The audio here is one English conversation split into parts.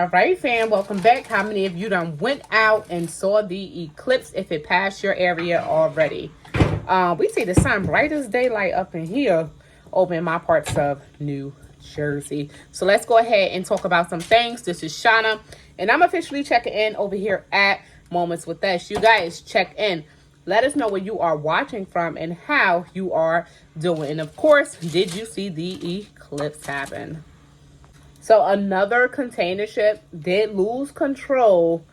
All right, fam, welcome back. How many of you done went out and saw the eclipse if it passed your area already? We see the sun bright as daylight up in here over in my parts of New Jersey. So let's go ahead and talk about some things. This is Shauna, and I'm officially checking in over here at Moments with Us. You guys check in. Let us know where you are watching from and how you are doing. And of course, did you see the eclipse happen? So another container ship did lose control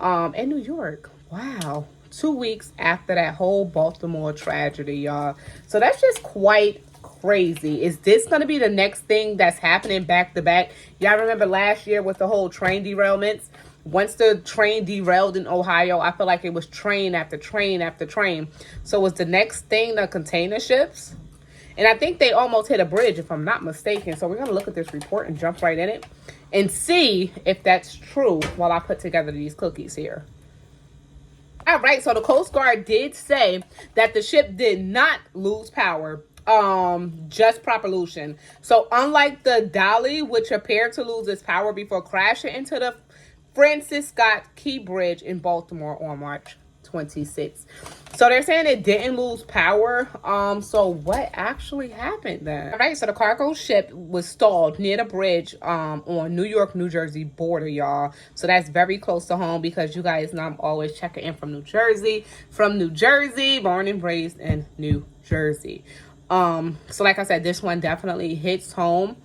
in New York. Wow. 2 weeks after that whole Baltimore tragedy, y'all. So that's just quite crazy. Is this going to be the next thing that's happening back to back? Y'all remember last year with the whole train derailments? Once the train derailed in Ohio, I feel like it was train after train after train. So was the next thing the container ships? And I think they almost hit a bridge, if I'm not mistaken. So we're going to look at this report and jump right in it and see if that's true while I put together these cookies here. All right, so the Coast Guard did say that the ship did not lose power, just propulsion. So unlike the Dolly, which appeared to lose its power before crashing into the Francis Scott Key Bridge in Baltimore on March 26th. So they're saying it didn't lose power. So what actually happened then? All right, so the cargo ship was stalled near the bridge on New York, New Jersey border, y'all. So that's very close to home because you guys know I'm always checking in from New Jersey. Born and raised in New Jersey. So like I said, this one definitely hits home.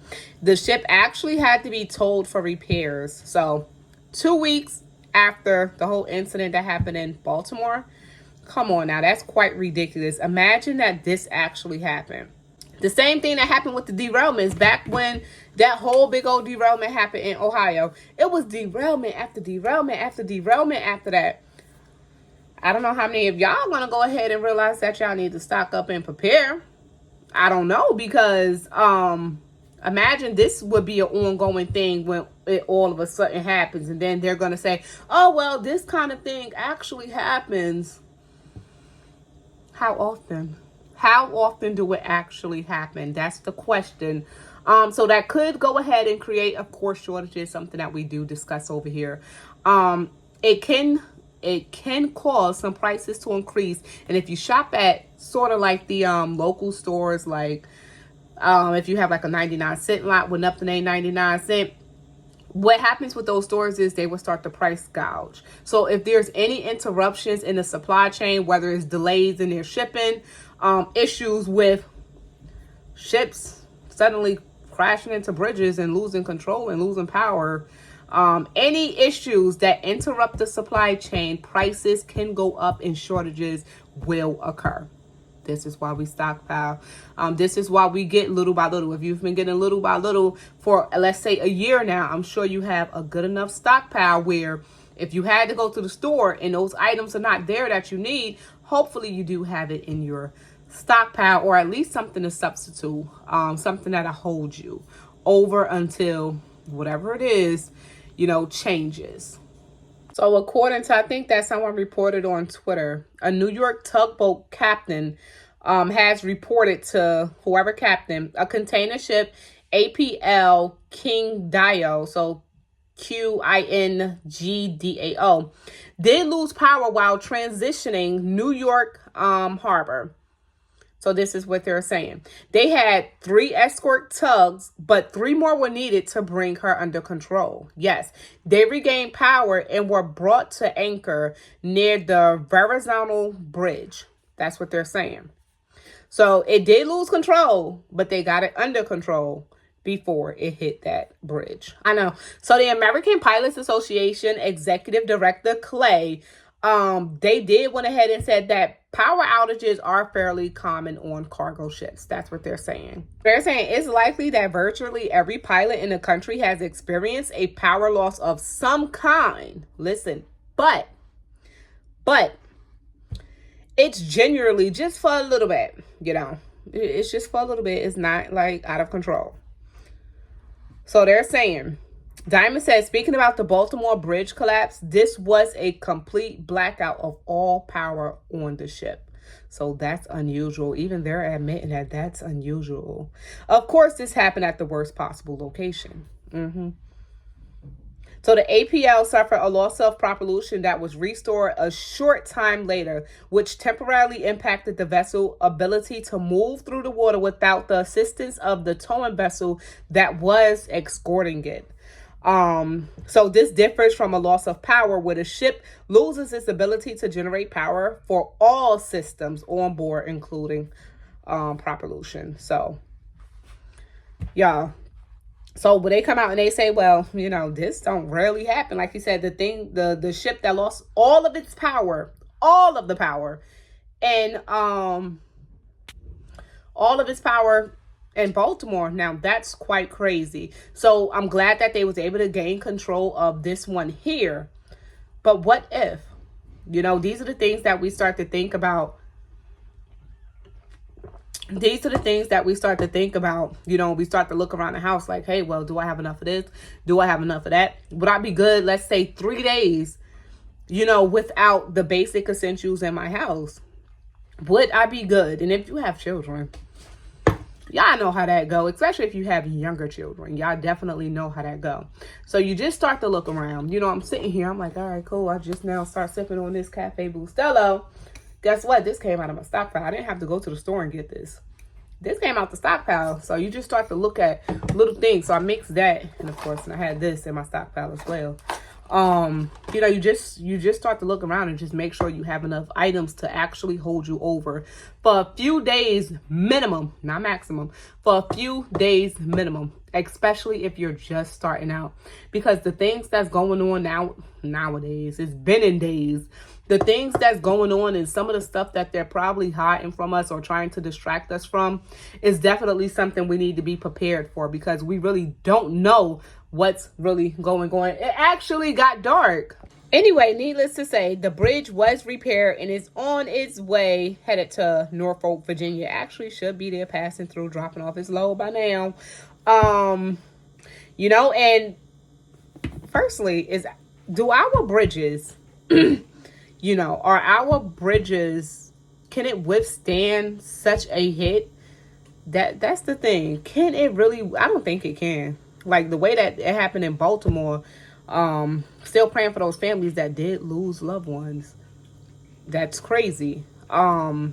The ship actually had to be towed for repairs. So 2 weeks after the whole incident that happened in Baltimore. Come on now, that's quite ridiculous. Imagine that this actually happened. The same thing that happened with the derailments back when that whole big old derailment happened in Ohio. It was derailment after derailment after derailment after that. I don't know how many of y'all want to go ahead and realize that y'all need to stock up and prepare. I don't know, because imagine this would be an ongoing thing when it all of a sudden happens. And then they're going to say, oh, well, this kind of thing actually happens. How often? How often do it actually happen? That's the question. So that could go ahead and create, of course, shortages, something that we do discuss over here. It can cause some prices to increase. And if you shop at sort of like the local stores, like if you have like a 99-cent lot with nothing ain't 99 cents, what happens with those stores is they will start to price gouge. So if there's any interruptions in the supply chain, whether it's delays in their shipping, issues with ships suddenly crashing into bridges and losing control and losing power, any issues that interrupt the supply chain, prices can go up and shortages will occur. This is why we stockpile. This is why we get little by little. If you've been getting little by little for, let's say, a year now, I'm sure you have a good enough stockpile where if you had to go to the store and those items are not there that you need, hopefully you do have it in your stockpile, or at least something to substitute, something that'll hold you over until whatever it is, changes. So according to, I think that someone reported on Twitter, a New York tugboat captain has reported to whoever captain a container ship APL King Dio, so QINGDAO, did lose power while transitioning New York harbor. So this is what they're saying. They had 3 escort tugs, but 3 more were needed to bring her under control. Yes, they regained power and were brought to anchor near the Verrazano Bridge. That's what they're saying. So it did lose control, but they got it under control before it hit that bridge. I know. So the American Pilots Association Executive Director Clay, they did went ahead and said that power outages are fairly common on cargo ships. That's what they're saying. They're saying it's likely that virtually every pilot in the country has experienced a power loss of some kind. Listen, but it's generally just for a little bit, It's just for a little bit. It's not like out of control. So they're saying, Diamond says, speaking about the Baltimore bridge collapse, this was a complete blackout of all power on the ship. So that's unusual. Even they're admitting that that's unusual. Of course, this happened at the worst possible location. So the APL suffered a loss of propulsion that was restored a short time later, which temporarily impacted the vessel's ability to move through the water without the assistance of the towing vessel that was escorting it. So this differs from a loss of power where the ship loses its ability to generate power for all systems on board, including propulsion. So, y'all. So when they come out and they say, well, you know, this don't rarely happen. Like you said, the ship that lost all of its power, all of the power, and all of its power in Baltimore. Now that's quite crazy. So I'm glad that they was able to gain control of this one here. But what if, you know, these are the things that we start to think about. These are the things that we start to think about. You know, we start to look around the house like, hey, well, do I have enough of this? Do I have enough of that? Would I be good, let's say 3 days, you know, without the basic essentials in my house? Would I be good? And if you have children, y'all know how that go, especially if you have younger children. Y'all definitely know how that go. So you just start to look around. You know, I'm sitting here. I'm like, all right, cool. I just now start sipping on this Cafe Bustelo. Guess what? This came out of my stockpile. I didn't have to go to the store and get this. This came out the stockpile. So you just start to look at little things. So I mixed that. And of course, and I had this in my stockpile as well. You know, you just start to look around and just make sure you have enough items to actually hold you over for a few days minimum, not maximum, for a few days minimum, especially if you're just starting out, because the things that's going on nowadays, it's been in days. The things that's going on and some of the stuff that they're probably hiding from us or trying to distract us from is definitely something we need to be prepared for, because we really don't know what's really going on. It actually got dark. Anyway, needless to say, the bridge was repaired and is on its way headed to Norfolk, Virginia. Actually should be there passing through, dropping off its load by now. You know, and firstly, do our bridges you know, are our bridges, can it withstand such a hit? That's the thing. Can it really? I don't think it can. Like the way that it happened in Baltimore, still praying for those families that did lose loved ones. That's crazy. You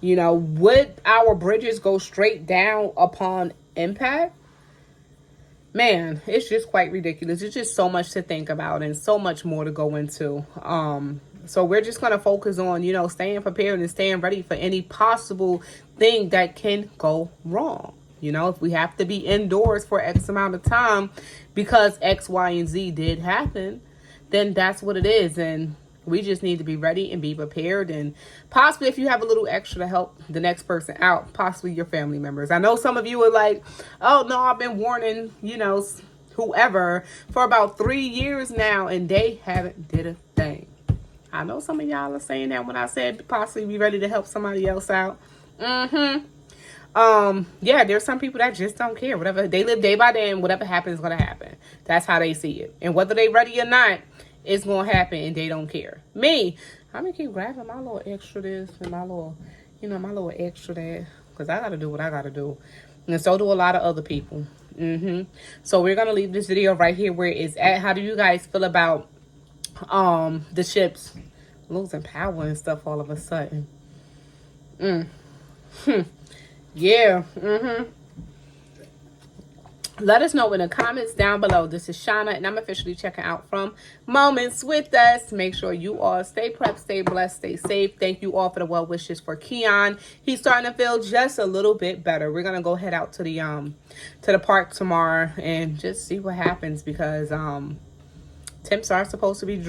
know, would our bridges go straight down upon impact? Man, it's just quite ridiculous. It's just so much to think about and so much more to go into. So we're just going to focus on, you know, staying prepared and staying ready for any possible thing that can go wrong. You know, if we have to be indoors for X amount of time because X, Y, and Z did happen, then that's what it is. And we just need to be ready and be prepared. And possibly if you have a little extra to help the next person out, possibly your family members. I know some of you are like, oh, no, I've been warning, you know, whoever for about 3 years now, and they haven't did a thing. I know some of y'all are saying that when I said possibly be ready to help somebody else out. Yeah, there's some people that just don't care. Whatever, they live day by day, and whatever happens is going to happen. That's how they see it. And whether they ready or not, it's going to happen, and they don't care. Me, I'm going to keep grabbing my little extra this and my little, you know, my little extra that, because I got to do what I got to do. And so do a lot of other people. So we're going to leave this video right here where it's at. How do you guys feel about the ships losing power and stuff all of a sudden? Yeah. Let us know in the comments down below. This is Shauna, and I'm officially checking out from Moments With Us. Make sure you all stay prepped, stay blessed, stay safe. Thank you all for the well wishes for Keon. He's starting to feel just a little bit better. We're gonna go head out to the park tomorrow and just see what happens, because temps are supposed to be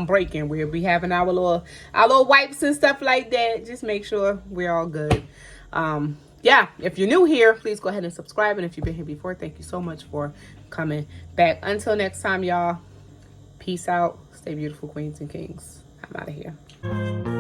breaking. We'll be having our little wipes and stuff like that. Just make sure we're all good. Yeah, if you're new here, please go ahead and subscribe. And if you've been here before, thank you so much for coming back. Until next time, y'all, peace out. Stay beautiful, queens and kings. I'm out of here.